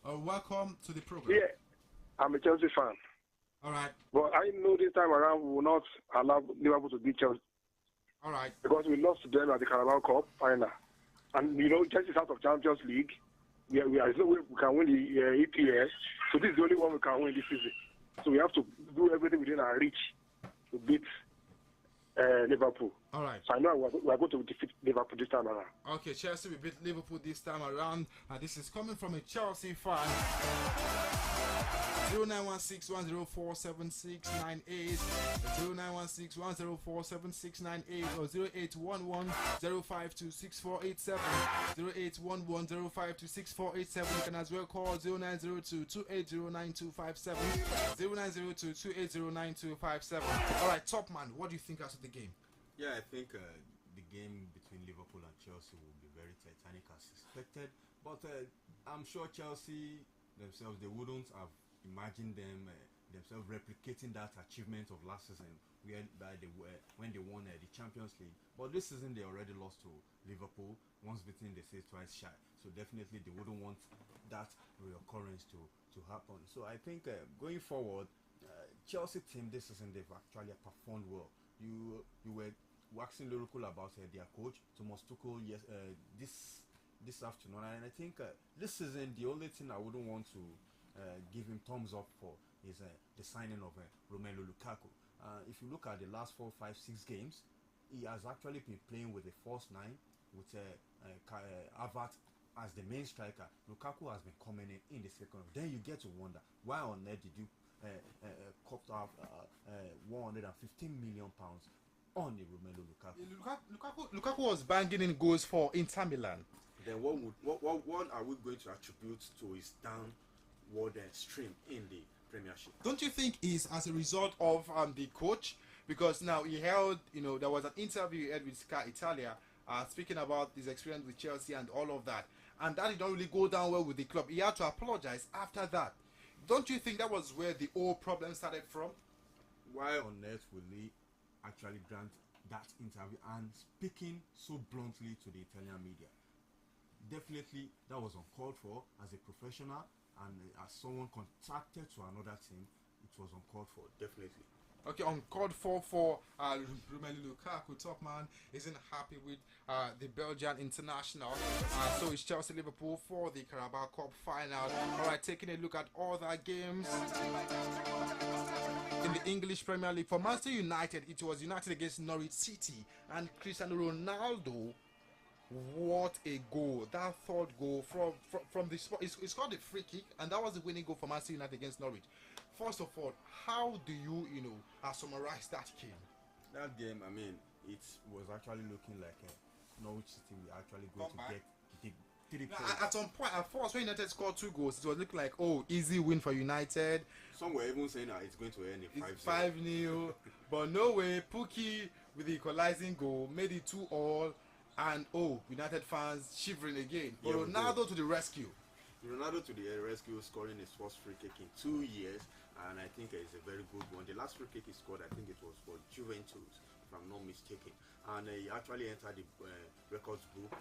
Speaker 1: Welcome to the program.
Speaker 13: Yeah, I'm a Chelsea fan.
Speaker 1: All right.
Speaker 13: But I know this time around we will not allow Liverpool to beat Chelsea.
Speaker 1: All right.
Speaker 13: Because we lost to them at the Carabao Cup final. And, Chelsea is out of Champions League. There's no way we can win the EPS. So this is the only one we can win this season. So we have to do everything within our reach to beat Liverpool.
Speaker 1: All right.
Speaker 13: So I know we are going to defeat Liverpool this time around.
Speaker 1: Okay, Chelsea will beat Liverpool this time around. This is coming from a Chelsea fan. 0916-104-7698, 0916-104-7698, or 0811-052-6487, 0811-052-6487. You can as well call 0902-280-9257, 0902-280-9257. All right, top man, what do you think after the game?
Speaker 2: Yeah, I think the game between Liverpool and Chelsea will be very titanic as expected. But I'm sure Chelsea themselves, they wouldn't have imagined themselves replicating that achievement of last season when they won the Champions League. But this season they already lost to Liverpool. Once beaten, they say twice shy. So definitely they wouldn't want that reoccurrence to happen. So I think going forward, Chelsea team this season they've actually performed well. You were waxing lyrical about their coach Thomas Tuchel this afternoon, and I think this season the only thing I wouldn't want to give him thumbs up for is the signing of Romelu Lukaku. If you look at the last 4, 5, 6 games, he has actually been playing with the first 9 with Havertz as the main striker. Lukaku has been coming in the second. Then you get to wonder why on earth did you coughed up 115 million pounds on the Romelu Lukaku.
Speaker 1: Lukaku was banging in goals for Inter Milan.
Speaker 2: Then what are we going to attribute to his downward stream in the Premiership?
Speaker 1: Don't you think it's as a result of the coach? Because now he held, there was an interview he had with Sky Italia speaking about his experience with Chelsea and all of that. And that didn't really go down well with the club. He had to apologize after that. Don't you think that was where the whole problem started from?
Speaker 2: Why on earth will he actually grant that interview and speaking so bluntly to the Italian media? Definitely that was uncalled for as a professional, and as someone contracted to another team, it was uncalled for, definitely.
Speaker 1: Okay, uncalled for Romelu Lukaku, top man, isn't happy with the Belgian international. So it's Chelsea Liverpool for the Carabao Cup final. Alright, taking a look at other games in the English Premier League. For Manchester United, it was United against Norwich City, and Cristiano Ronaldo, what a goal. That third goal from the spot, he scored a free kick, and that was the winning goal for Manchester United against Norwich. First of all, how do you summarize that game?
Speaker 2: That game, I mean, it was actually looking like Norwich City were actually going to get the 3 points.
Speaker 1: At some point, at first, when United scored 2 goals, it was looking like, easy win for United.
Speaker 2: Some were even saying it's going to end in
Speaker 1: 5-0. But no way, Pukki with the equalizing goal made it 2-2. And United fans shivering again. But yeah, Ronaldo to the rescue.
Speaker 2: Ronaldo to the rescue, scoring his first free kick in 2 years, and I think it's a very good one. The last free kick he scored, I think it was for Juventus, if I'm not mistaken, and he actually entered the records book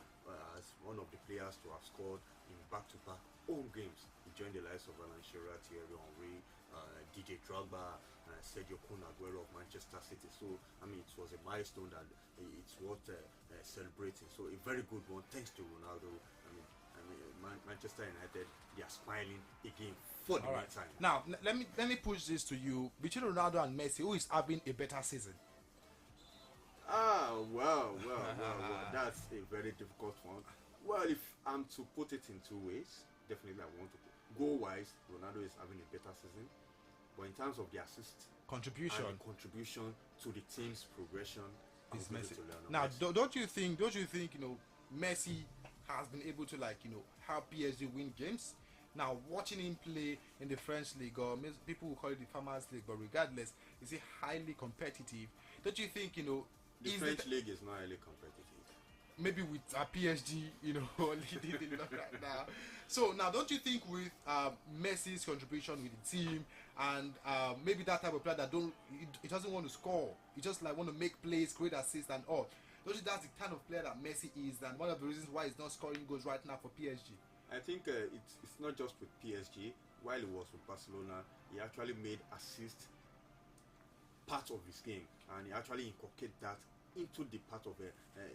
Speaker 2: as one of the players to have scored in back-to-back home games. He joined the likes of Alan Shearer, Thierry Henry, DJ Drogba, Sergio Aguero of Manchester City. So I mean, it was a milestone that it's worth celebrating. So a very good one, thanks to Ronaldo. I mean, Manchester United, they are smiling again for the meantime.
Speaker 1: Now, let me push this to you. Between Ronaldo and Messi, who is having a better season?
Speaker 2: Well, that's a very difficult one. Well, if I'm to put it in two ways, definitely I want to. Goal-wise, Ronaldo is having a better season, but in terms of the assist
Speaker 1: contribution
Speaker 2: to the team's progression,
Speaker 1: is Messi. Now, don't you think Messi has been able to help PSG win games? Now, watching him play in the French league, or people will call it the Farmers League, but regardless, is it highly competitive? Don't you think
Speaker 2: the French league is not highly competitive?
Speaker 1: Maybe with PSG, leading right now. So now, don't you think with Messi's contribution with the team and maybe that type of player that it doesn't want to score, he just want to make plays, create assists and all. Don't you think that's the kind of player that Messi is, and one of the reasons why he's not scoring goals right now for PSG?
Speaker 2: I think it's not just with PSG. While he was with Barcelona, he actually made assist part of his game, and he actually inculcated that into the part of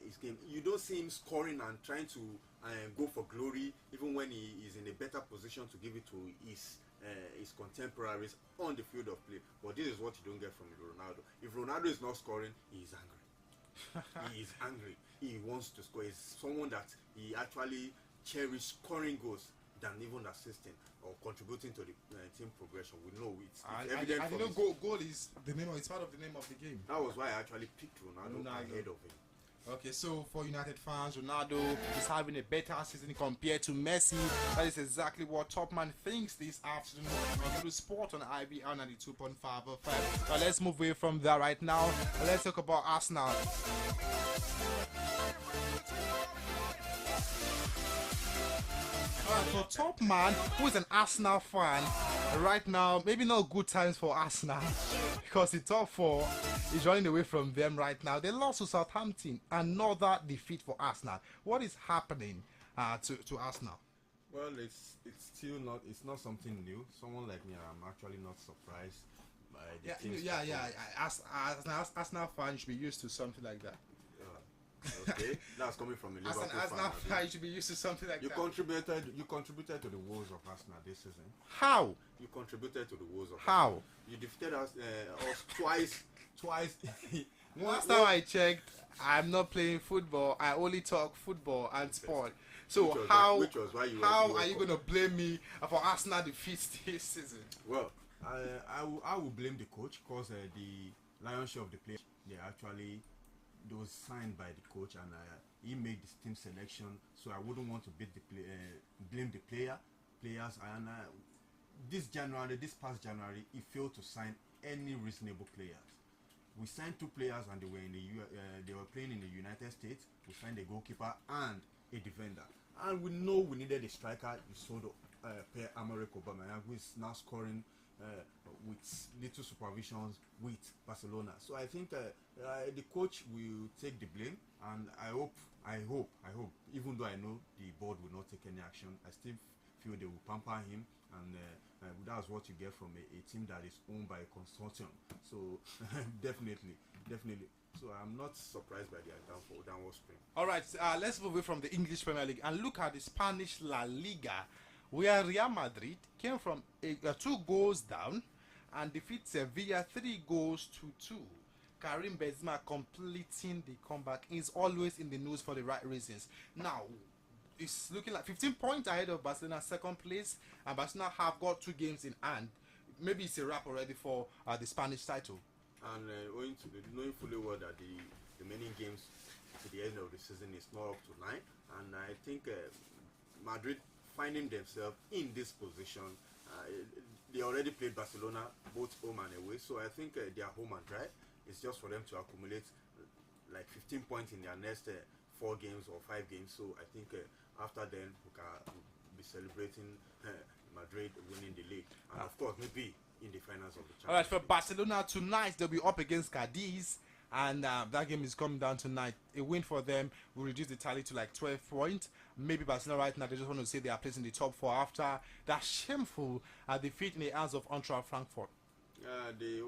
Speaker 2: his game. You don't see him scoring and trying to go for glory, even when he is in a better position to give it to his contemporaries on the field of play. But this is what you don't get from Ronaldo. If Ronaldo is not scoring, he is angry. He is angry. He wants to score. He's someone that he actually cherishes scoring goals than even assisting or contributing to the team progression. We know it's evident.
Speaker 1: And goal is the name. It's part of the name of the game.
Speaker 2: That was why I actually picked Ronaldo ahead of him. Okay,
Speaker 1: so for United fans, Ronaldo is having a better season compared to Messi. That is exactly what Topman thinks this afternoon on the Sport on Ibr92.5 FM. Now let's move away from that right now. Let's talk about Arsenal. For Topman, who is an Arsenal fan, right now, maybe not good times for Arsenal because the top four is running away from them right now. They lost to Southampton, another defeat for Arsenal. What is happening to Arsenal?
Speaker 2: Well, it's still not. It's not something new. Someone like me, I'm actually not surprised by the team's performance.
Speaker 1: Arsenal fans should be used to something like that.
Speaker 2: Okay, that's coming from a Liverpool
Speaker 1: fan. You should be used to something like that.
Speaker 2: You contributed to the woes of Arsenal this season.
Speaker 1: How?
Speaker 2: You contributed to the woes of
Speaker 1: How?
Speaker 2: Arsenal. You defeated us twice.
Speaker 1: Last time I checked, I'm not playing football. I only talk football and sport. So how are you going to blame me for Arsenal defeats this season?
Speaker 2: Well, I will blame the coach because the lion's share of the players, they was signed by the coach, and he made this team selection. So I wouldn't want to blame the players. And this past January, he failed to sign any reasonable players. We signed 2 players, and they were playing in the United States. We signed a goalkeeper and a defender, and we know we needed a striker. You saw the Pierre-Emerick Aubameyang, who is now scoring with little supervisions with Barcelona. So I think the coach will take the blame, and I hope, even though I know the board will not take any action, I still feel they will pamper him, and that's what you get from a team that is owned by a consortium. So definitely. So I'm not surprised by their downward spring.
Speaker 1: All right, let's move away from the English Premier League and look at the Spanish La Liga, where Real Madrid came from 2 goals down and defeat Sevilla 3-2. Karim Benzema completing the comeback. He's always in the news for the right reasons. Now, it's looking like 15 points ahead of Barcelona, second place, and Barcelona have got 2 games in hand. Maybe it's a wrap already for the Spanish title.
Speaker 2: And knowing fully well that the remaining games to the end of the season is not up to 9, and I think Madrid finding themselves in this position. They already played Barcelona both home and away, so I think they are home and dry. It's just for them to accumulate like 15 points in their next 4 games or 5 games. So I think after then we can be celebrating Madrid winning the league, and of course maybe in the finals of the Champions League.
Speaker 1: Alright, for Barcelona tonight they'll be up against Cadiz, and that game is coming down tonight. A win for them will reduce the tally to like 12 points. Maybe Barcelona right now, they just want to say they are placed in the top 4 after that shameful defeat in the hands of Eintracht Frankfurt.
Speaker 2: They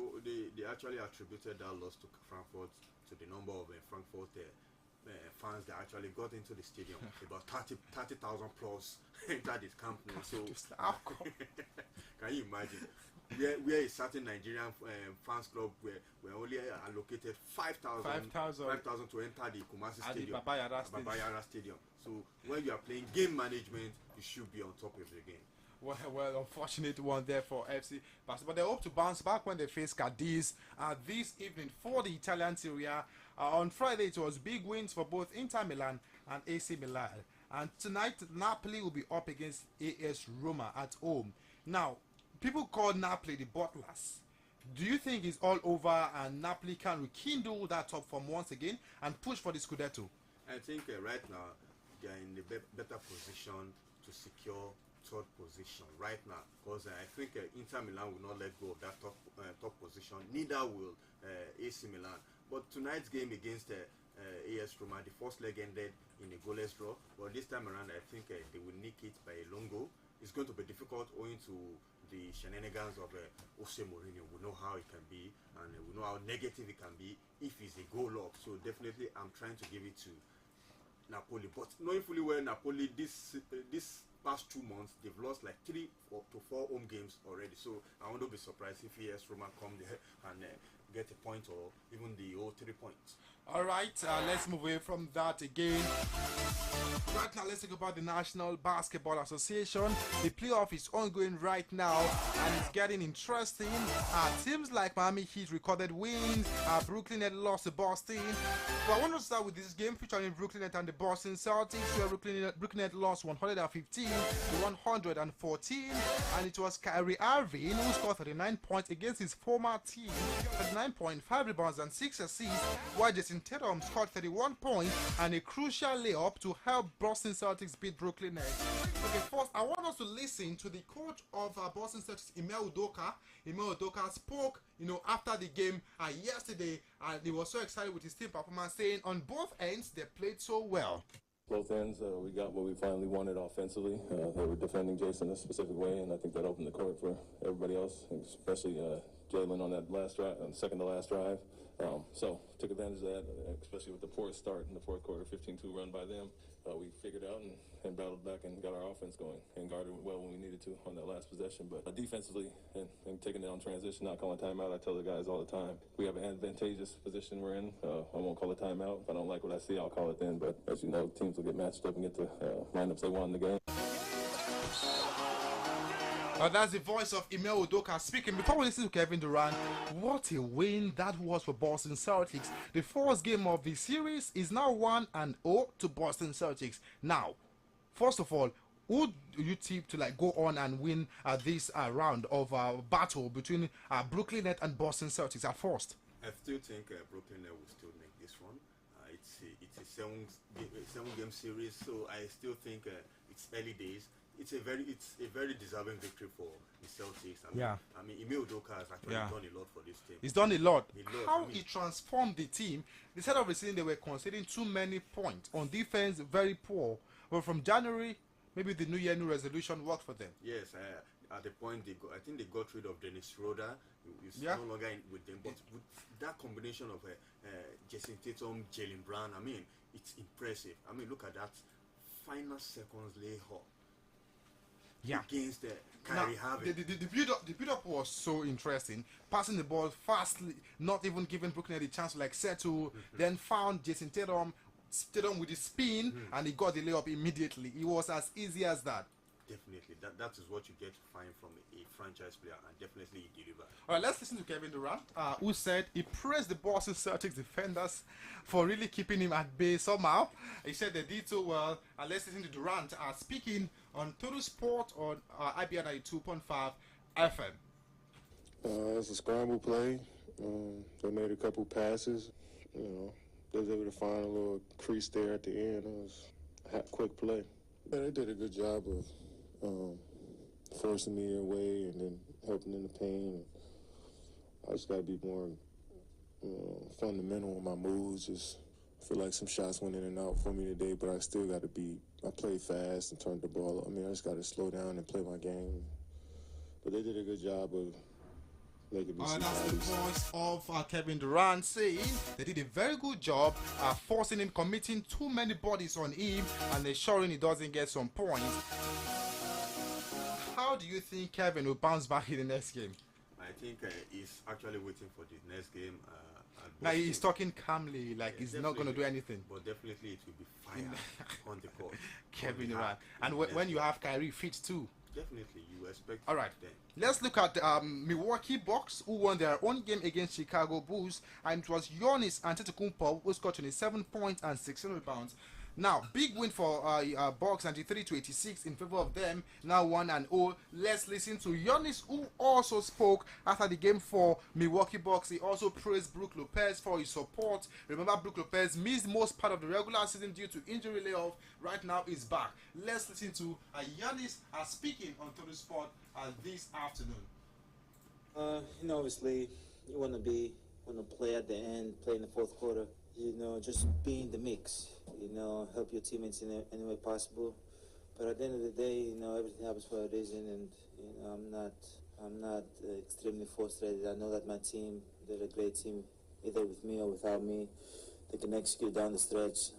Speaker 2: actually attributed that loss to Frankfurt to the number of Frankfurt fans that actually got into the stadium. About 30,000 plus entered this camp now. So can you imagine? Where a certain Nigerian fans club were only allocated 5,000 to enter the Kumasi Stadium,
Speaker 1: the
Speaker 2: Babayara Stadium. So when you are playing game management, you should be on top of the game.
Speaker 1: Well, unfortunate one there for FC Barcelona, but they hope to bounce back when they face Cadiz this evening for the Italian Serie A. On Friday, it was big wins for both Inter Milan and AC Milan. And tonight, Napoli will be up against AS Roma at home. Now, people call Napoli the butlers. Do you think it's all over and Napoli can rekindle that top form once again and push for the Scudetto?
Speaker 2: I think right now they are in a better position to secure third position right now, because I think Inter Milan will not let go of that top position. Neither will AC Milan. But tonight's game against AS Roma, the first leg ended in a goalless draw. But this time around, I think they will nick it by a long goal. It's going to be difficult owing to the shenanigans of Jose Mourinho. We know how it can be, and we know how negative it can be if it's a goal up. So definitely, I'm trying to give it to Napoli. But knowing fully well, Napoli this past 2 months they've lost like 3 to 4 home games already. So I won't be surprised if AS Roma come there and get a point or even the whole 3 points.
Speaker 1: All right, let's move away from that again. Right now, let's talk about the National Basketball Association. The playoff is ongoing right now, and it's getting interesting. Teams like Miami Heat recorded wins. Brooklyn had lost to Boston. But I want to start with this game featuring Brooklyn Net and the Boston Celtics, where Brooklyn Net lost 115 to 114, and it was Kyrie Irving who scored 39 points against his former team, 39.5 rebounds and 6 assists, while Jason Tatum scored 31 points and a crucial layup to help Boston Celtics beat Brooklyn Nets. Okay, first I want us to listen to the coach of Boston Celtics, Ime Udoka. Ime Udoka spoke, after the game yesterday, and he was so excited with his team performance, saying on both ends they played so well.
Speaker 14: Both ends, we got what we finally wanted offensively. They were defending Jason a specific way, and I think that opened the court for everybody else, especially Jalen on that last drive, second to last drive. So took advantage of that, especially with the poor start in the fourth quarter, 15-2 run by them. We figured out and battled back and got our offense going and guarded well when we needed to on that last possession. But defensively and taking it on transition, not calling timeout, I tell the guys all the time, we have an advantageous position we're in. I won't call a timeout. If I don't like what I see, I'll call it then. But as you know, teams will get matched up and get the lineups they want in the game.
Speaker 1: That's the voice of Ime Udoka speaking. Before we listen to Kevin Durant, what a win that was for Boston Celtics. The first game of the series is now 1-0 to Boston Celtics. Now, first of all, who do you tip to go on and win this round of battle between Brooklyn Nets and Boston Celtics at first?
Speaker 2: I still think Brooklyn Nets will still make this one. It's a seven game series, so I still think it's early days. It's a very deserving victory for the Celtics. I mean, Ime Udoka has actually done a lot for this team.
Speaker 1: He's done a lot. How he transformed the team. Instead of receiving, they were conceding too many points. On defense, very poor. But from January, maybe the New Year, new resolution worked for them.
Speaker 2: Yes, at the point I think they got rid of Dennis Schroeder. He's no longer with them. But with that combination of Jason Tatum, Jalen Brown, I mean, it's impressive. I mean, look at that final seconds layup. Against Kyrie Irving.
Speaker 1: The build-up was so interesting. Passing the ball fastly, not even giving Brooklyn a chance to settle. Then found Jason Tatum with his spin, and he got the layup immediately. It was as easy as that.
Speaker 2: Definitely, that is what you get to find from a franchise player, and definitely he delivered.
Speaker 1: All right, let's listen to Kevin Durant, who said he praised the Boston Celtics defenders for really keeping him at bay somehow. He said they did so well. And let's listen to Durant speaking on Total Sport on Ibr92.5 FM.
Speaker 15: It's a scramble play. They made a couple passes. They was able to find a little crease there at the end. It was a quick play. Yeah, they did a good job of forcing me away and then helping in the paint. I just got to be more fundamental with my moves. Just feel like some shots went in and out for me today, but I still got to I played fast and turned the ball up. I mean, I just got to slow down and play my game. But they did a good job of Like if we see
Speaker 1: That's the
Speaker 15: bodies.
Speaker 1: voice of Kevin Durant saying they did a very good job forcing him, committing too many bodies on him, and ensuring he doesn't get some points. How do you think Kevin will bounce back in the next game?
Speaker 2: I think he's actually waiting for the next game.
Speaker 1: Now he's talking calmly, like he's not going to do anything.
Speaker 2: But definitely it will be fire on the court.
Speaker 1: Kevin Durant. And when you have Kyrie fit too.
Speaker 2: Definitely, you expect.
Speaker 1: All right,
Speaker 2: them.
Speaker 1: let's look at Milwaukee Bucks, who won their own game against Chicago Bulls, and it was Giannis Antetokounmpo who scored 27 points and 16 rebounds. Now, big win for Bucks, 93-86 in favor of them. Now 1-0. Let's listen to Giannis, who also spoke after the game for Milwaukee Bucks. He also praised Brook Lopez for his support. Remember, Brook Lopez missed most part of the regular season due to injury layoff. Right now, he's back. Let's listen to Giannis speaking on Total Sport this afternoon.
Speaker 16: Obviously, you want to play at the end, play in the fourth quarter. Just be in the mix. Help your teammates in any way possible. But at the end of the day, everything happens for a reason, and I'm not extremely frustrated. I know that my team, they're a great team, either with me or without me. They can execute down the stretch.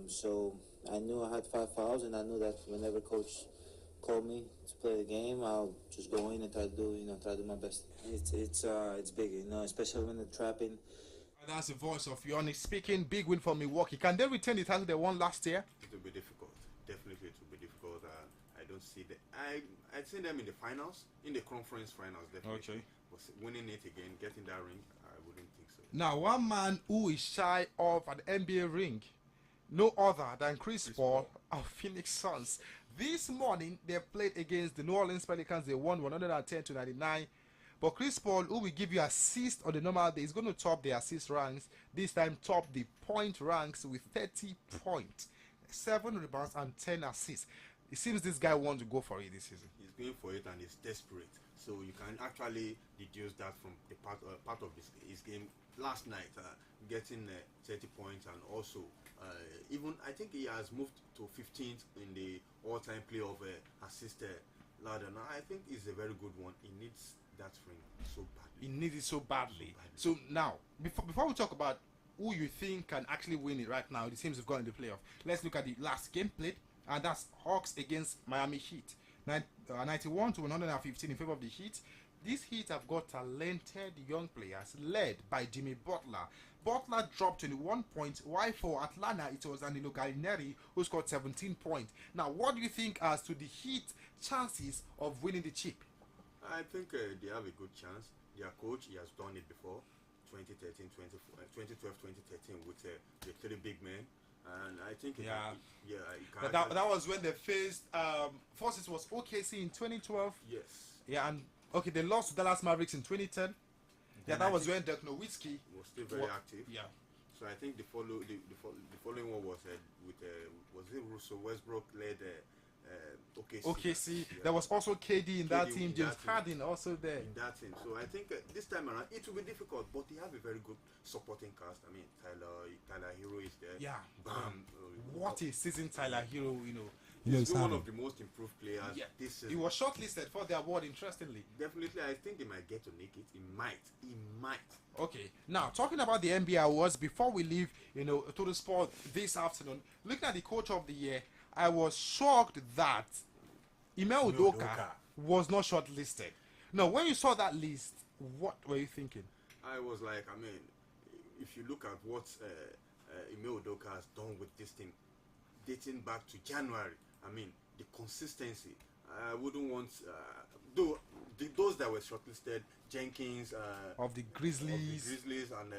Speaker 16: So I knew I had 5 fouls, and I knew that whenever coach called me to play the game, I'll just go in and try to do my best. It's big, especially when they're trapping.
Speaker 1: That's the voice of Giannis speaking. Big win for Milwaukee. Can they retain the title they won last year?
Speaker 2: It will be difficult. Definitely, it will be difficult. I don't see that. I'd seen them in the finals, in the conference finals, definitely.
Speaker 1: Okay.
Speaker 2: But winning it again, getting that ring, I wouldn't think so.
Speaker 1: Now, one man who is shy of an NBA ring, no other than Chris Paul of Phoenix Suns. This morning, they played against the New Orleans Pelicans. They won 110-99. But Chris Paul, who will give you assist on the normal day, is going to top the assist ranks. This time, top the point ranks with 30 points, 7 rebounds, and 10 assists. It seems this guy wants to go for it this season.
Speaker 2: He's going for it and he's desperate. So you can actually deduce that from the part of his game last night, getting 30 points, and also even I think he has moved to 15th in the all-time playoff assist ladder. Now I think it's a very good one. He needs that ring so badly.
Speaker 1: He needs it so badly. So now, before we talk about who you think can actually win it right now, the teams have gone in the playoff. Let's look at the last game played, and that's Hawks against Miami Heat. 91-115 in favor of the Heat. These Heat have got talented young players led by Jimmy Butler. Butler dropped 21 points, while for Atlanta it was Danilo Gallinari who scored 17 points. Now, what do you think as to the Heat chances of winning the chip?
Speaker 2: I think they have a good chance. Their coach, he has done it before, 2012, 2013 with the 3 big men. And I think
Speaker 1: that was when they faced first it was OKC in 2012.
Speaker 2: Yes.
Speaker 1: Yeah, and okay, they lost to Dallas Mavericks in 2010. Yeah, that was when Dirk Nowitzki
Speaker 2: was still very active.
Speaker 1: Yeah.
Speaker 2: So I think the following one was with was it Russell Westbrook led OKC.
Speaker 1: OKC.
Speaker 2: Yeah.
Speaker 1: There was also KD in that team. James Harden also there.
Speaker 2: In that team. So I think this time around it will be difficult, but they have a very good supporting cast. I mean, Tyler Hero is there.
Speaker 1: Yeah.
Speaker 2: Bam.
Speaker 1: What a season Tyler Hero,
Speaker 2: He's one of the most improved players this season.
Speaker 1: He was shortlisted for the award, interestingly.
Speaker 2: Definitely, I think he might get to make it. He might.
Speaker 1: Okay. Now, talking about the NBA awards, before we leave, to the sport this afternoon, looking at the coach of the year, I was shocked that Ime Udoka was not shortlisted. Now, when you saw that list, what were you thinking?
Speaker 2: I was like, I mean, if you look at what Ime Udoka has done with this team, dating back to January, I mean, the consistency. I wouldn't want, those that were shortlisted, Jenkins,
Speaker 1: of the Grizzlies,
Speaker 2: and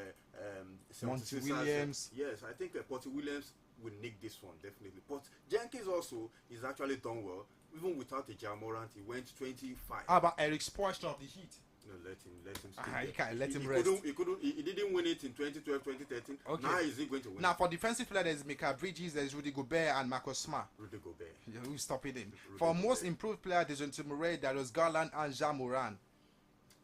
Speaker 1: Monty Williams.
Speaker 2: Yes, I think Monty Williams will nick this one definitely. But Jenkins also is actually done well, even without a Ja Morant. He went 25.
Speaker 1: How about Eric Spoelstra of the Heat?
Speaker 2: No, let him stay.
Speaker 1: You can't let him rest.
Speaker 2: He didn't win it in 2012, 2013.
Speaker 1: Okay.
Speaker 2: Now is he going to win?
Speaker 1: Now for defensive player, there's Mika Bridges, there's Rudy Gobert, and Marcus Smart.
Speaker 2: Rudy Gobert.
Speaker 1: Who's stopping him? For most improved player, there's Jonty Murray, Darius Garland, and Ja Morant.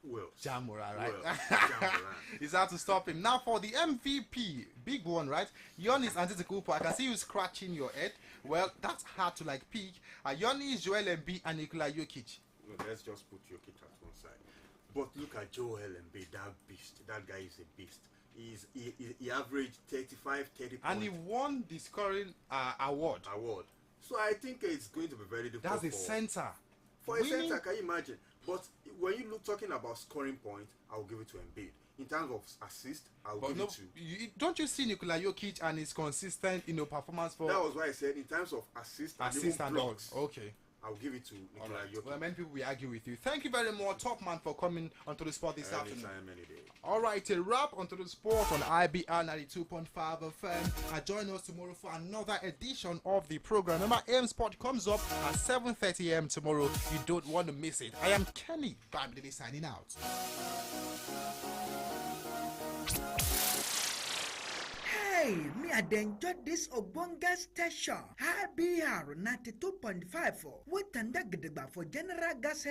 Speaker 2: Well,
Speaker 1: Ja Morant, right?
Speaker 2: Well,
Speaker 1: It's hard to stop him. Now for the MVP, big one, right? Giannis Antetokounmpo. I can see you scratching your head. Well, that's hard to pick. Giannis, Joel Embiid, and Nikola Jokic.
Speaker 2: let's just put Jokic at one side. But look at Joel Embiid, that beast. That guy is a beast. He averaged 30 points.
Speaker 1: And he won the scoring award.
Speaker 2: So I think it's going to be very difficult.
Speaker 1: That's a center.
Speaker 2: For a center, can you imagine? But when you look talking about scoring points, I'll give it to Embiid. In terms of assist, I'll give it to.
Speaker 1: Don't you see Nikola Jokic and his consistent, performance for?
Speaker 2: That was why I said in terms of assist and blocks.
Speaker 1: Okay.
Speaker 2: I'll give it to Nikola Jokic.
Speaker 1: Well, many people will argue with you. Thank you very much, Top Man, for coming onto the spot this afternoon.
Speaker 2: Any day.
Speaker 1: All right, a wrap onto the sport on IBR92.5 FM. Join us tomorrow for another edition of the program. Remember, AM Sport comes up at 7:30 a.m. tomorrow. You don't want to miss it. I am Kenny Bamdini signing out.
Speaker 17: Hey, me I enjoy this Obonga station. IBR 92.5 for what and for general gas